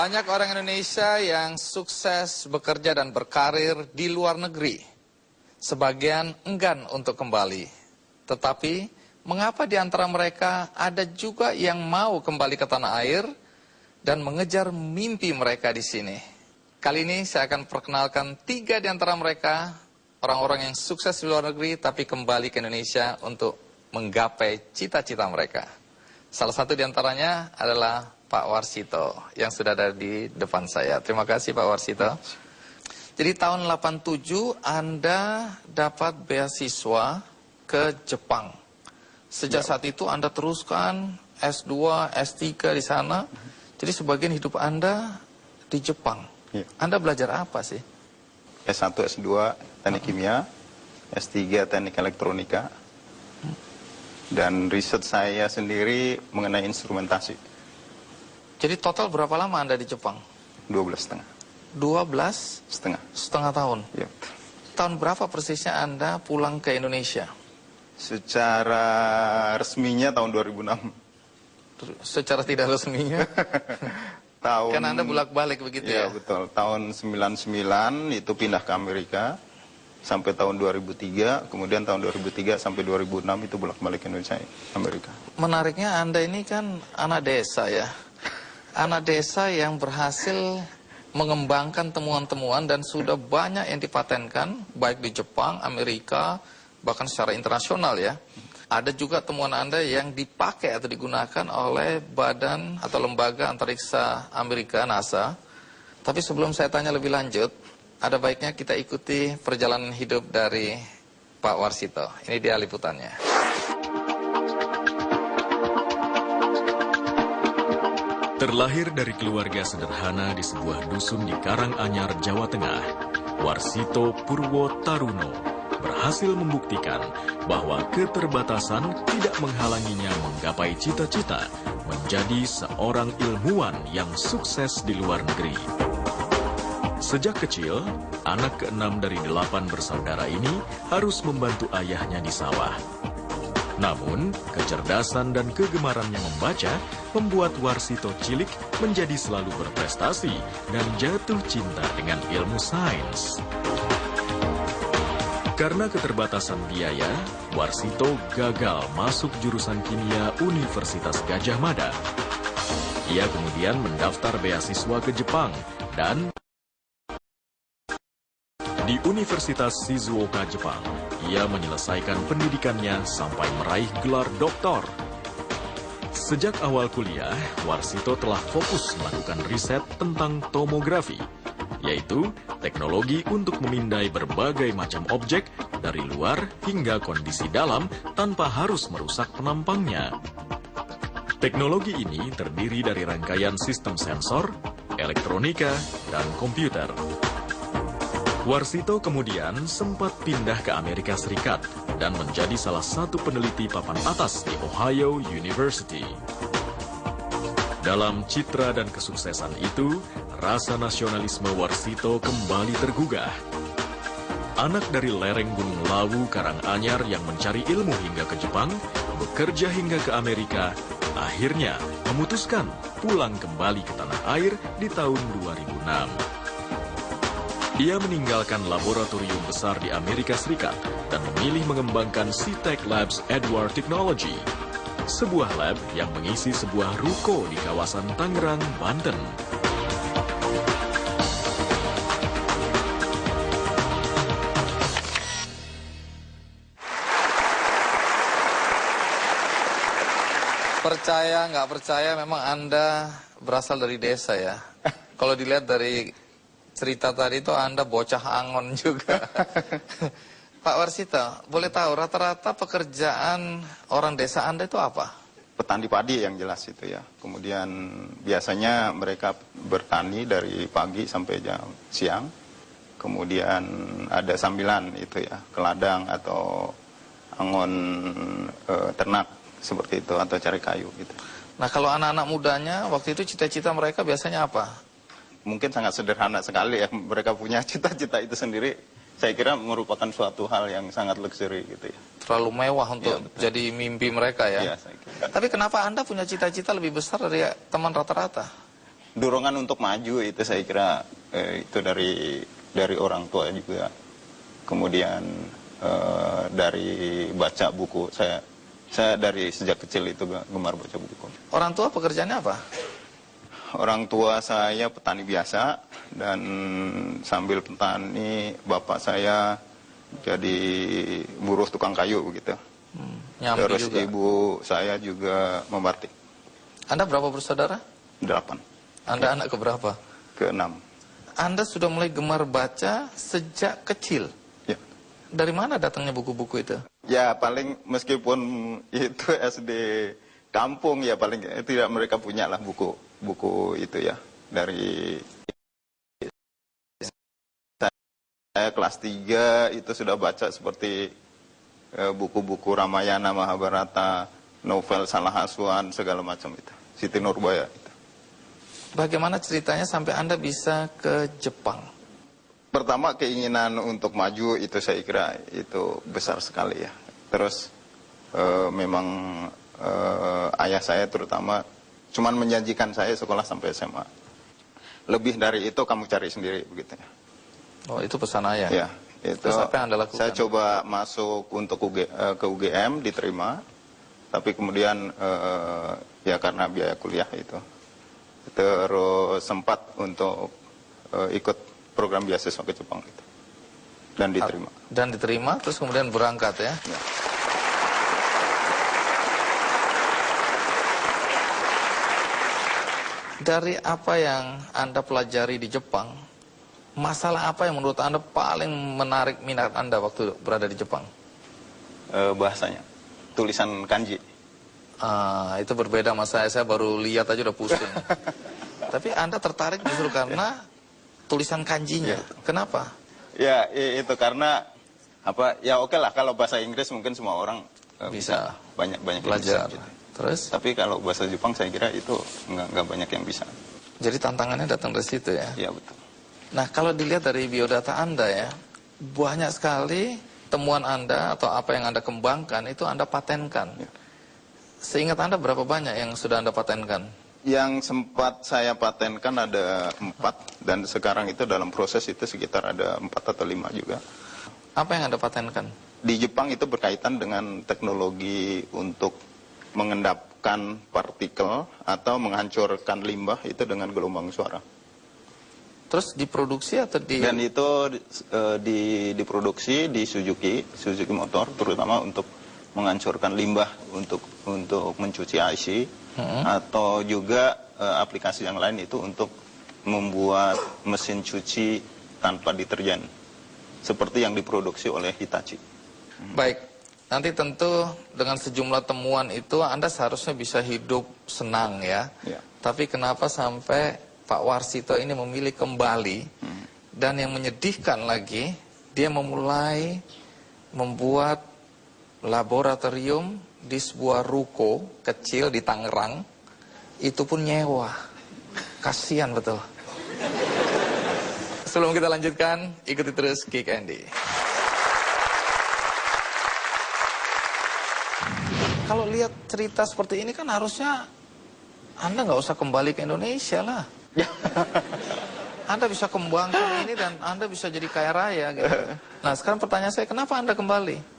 Banyak orang Indonesia yang sukses bekerja dan berkarir di luar negeri. Sebagian enggan untuk kembali. Tetapi, mengapa di antara mereka ada juga yang mau kembali ke tanah air dan mengejar mimpi mereka di sini? Kali ini saya akan perkenalkan 3 di antara mereka, orang-orang yang sukses di luar negeri tapi kembali ke Indonesia untuk menggapai cita-cita mereka. Salah satu di antaranya adalah Pak Warsito yang sudah ada di depan saya. Terima kasih Pak Warsito. Jadi tahun 87 Anda dapat beasiswa ke Jepang. Sejak saat itu Anda teruskan S2, S3 di sana. Jadi sebagian hidup Anda di Jepang. Anda belajar apa sih? S1, S2 teknik kimia, S3 teknik elektronika. Dan riset saya sendiri mengenai instrumentasi. Jadi total berapa lama Anda di Jepang? 12,5. 12,5 tahun? Ya. Tahun berapa persisnya Anda pulang ke Indonesia? Secara resminya tahun 2006. Secara tidak resminya? Kan Anda bolak-balik begitu ya? Ya betul, tahun 99 itu pindah ke Amerika. Sampai tahun 2003, kemudian tahun 2003 sampai 2006 itu bolak-balik ke Indonesia, Amerika. Menariknya Anda ini kan anak desa ya? Anak desa yang berhasil mengembangkan temuan-temuan dan sudah banyak yang dipatenkan, baik di Jepang, Amerika, bahkan secara internasional ya. Ada juga temuan Anda yang dipakai atau digunakan oleh badan atau lembaga antariksa Amerika, NASA. Tapi sebelum saya tanya lebih lanjut, ada baiknya kita ikuti perjalanan hidup dari Pak Warsito. Ini dia liputannya. Terlahir dari keluarga sederhana di sebuah dusun di Karanganyar, Jawa Tengah, Warsito Purwo Taruno berhasil membuktikan bahwa keterbatasan tidak menghalanginya menggapai cita-cita menjadi seorang ilmuwan yang sukses di luar negeri. Sejak kecil, anak ke-6 dari 8 bersaudara ini harus membantu ayahnya di sawah. Namun, kecerdasan dan kegemarannya membaca membuat Warsito cilik menjadi selalu berprestasi dan jatuh cinta dengan ilmu sains. Karena keterbatasan biaya, Warsito gagal masuk jurusan kimia Universitas Gadjah Mada. Ia kemudian mendaftar beasiswa ke Jepang dan di Universitas Shizuoka, Jepang, ia menyelesaikan pendidikannya sampai meraih gelar doktor. Sejak awal kuliah, Warsito telah fokus melakukan riset tentang tomografi, yaitu teknologi untuk memindai berbagai macam objek dari luar hingga kondisi dalam tanpa harus merusak penampangnya. Teknologi ini terdiri dari rangkaian sistem sensor, elektronika, dan komputer. Warsito kemudian sempat pindah ke Amerika Serikat dan menjadi salah satu peneliti papan atas di Ohio University. Dalam citra dan kesuksesan itu, rasa nasionalisme Warsito kembali tergugah. Anak dari lereng Gunung Lawu Karanganyar yang mencari ilmu hingga ke Jepang, bekerja hingga ke Amerika, akhirnya memutuskan pulang kembali ke tanah air di tahun 2006. Ia meninggalkan laboratorium besar di Amerika Serikat dan memilih mengembangkan SeaTech Labs Edward Technology, sebuah lab yang mengisi sebuah ruko di kawasan Tangerang, Banten. Percaya nggak percaya memang Anda berasal dari desa ya. Kalau dilihat dari cerita tadi itu Anda bocah Angon juga. Pak Warsito, boleh tahu rata-rata pekerjaan orang desa Anda itu apa? Petani padi yang jelas itu ya. Kemudian biasanya mereka bertani dari pagi sampai jam siang. Kemudian ada sambilan itu ya, ke ladang atau angon ternak seperti itu atau cari kayu gitu. Nah kalau anak-anak mudanya waktu itu cita-cita mereka biasanya apa? Mungkin sangat sederhana sekali ya, mereka punya cita-cita itu sendiri, saya kira merupakan suatu hal yang sangat luxury gitu ya. Terlalu mewah untuk jadi mimpi mereka ya. Saya kira. Tapi kenapa Anda punya cita-cita lebih besar dari teman rata-rata? dorongan untuk maju itu saya kira itu dari orang tua juga. Kemudian dari baca buku, saya dari sejak kecil itu gemar baca buku. Orang tua pekerjaannya apa? Orang tua saya petani biasa, dan sambil petani bapak saya jadi buruh tukang kayu begitu. Terus juga. ibu saya juga membatik. Anda berapa bersaudara? 8. Anda anak keberapa? Ke-6. Anda sudah mulai gemar baca sejak kecil. Ya. Dari mana datangnya buku-buku itu? Ya paling meskipun itu SD kampung ya paling tidak mereka punya lah buku itu ya. Dari saya kelas 3 itu sudah baca seperti buku-buku Ramayana, Mahabharata, novel Salah Haswan, segala macam itu. Siti Nurbaya itu. Bagaimana ceritanya sampai Anda bisa ke Jepang? Pertama keinginan untuk maju itu saya kira itu besar sekali ya. Terus memang ayah saya terutama cuman menjanjikan saya sekolah sampai SMA. Lebih dari itu kamu cari sendiri begitu ya. Oh, itu pesan ayah? Ya, itu terus apa yang Anda lakukan? Saya coba masuk untuk ke UGM, diterima. Tapi kemudian ya karena biaya kuliah itu. Terus sempat untuk ikut program beasiswa ke Jepang itu. Dan diterima. Dan diterima, terus kemudian berangkat ya? Ya. Dari apa yang Anda pelajari di Jepang, masalah apa yang menurut Anda paling menarik minat Anda waktu berada di Jepang? Bahasanya, tulisan kanji. Itu berbeda sama saya baru lihat aja udah pusing. Tapi Anda tertarik justru karena tulisan kanjinya. Kenapa? Ya itu karena apa? Ya oke lah kalau bahasa Inggris mungkin semua orang bisa banyak belajar. Gitu. Terus? Tapi kalau bahasa Jepang saya kira itu nggak banyak yang bisa. Jadi tantangannya datang dari situ ya? Iya betul. Nah kalau dilihat dari biodata Anda ya, banyak sekali temuan Anda atau apa yang Anda kembangkan itu Anda patenkan. Ya. Seingat Anda berapa banyak yang sudah Anda patenkan? Yang sempat saya patenkan ada 4, dan sekarang itu dalam proses itu sekitar ada 4 atau 5 juga. Apa yang Anda patenkan? Di Jepang itu berkaitan dengan teknologi untuk mengendapkan partikel atau menghancurkan limbah itu dengan gelombang suara. Terus diproduksi atau Dan itu diproduksi di Suzuki Motor, terutama untuk menghancurkan limbah untuk mencuci IC, atau juga aplikasi yang lain itu untuk membuat mesin cuci tanpa deterjen, seperti yang diproduksi oleh Hitachi. Baik, nanti tentu dengan sejumlah temuan itu Anda seharusnya bisa hidup senang ya. Ya. Tapi kenapa sampai Pak Warsito ini memilih kembali, dan yang menyedihkan lagi, dia memulai membuat laboratorium di sebuah ruko kecil di Tangerang, itu pun nyewa. Kasihan betul. Sebelum kita lanjutkan, ikuti terus Kick Andy. Kalau lihat cerita seperti ini kan harusnya Anda nggak usah kembali ke Indonesia lah. Anda bisa kembangkan ini dan Anda bisa jadi kaya raya gitu. Nah sekarang pertanyaan saya, kenapa Anda kembali?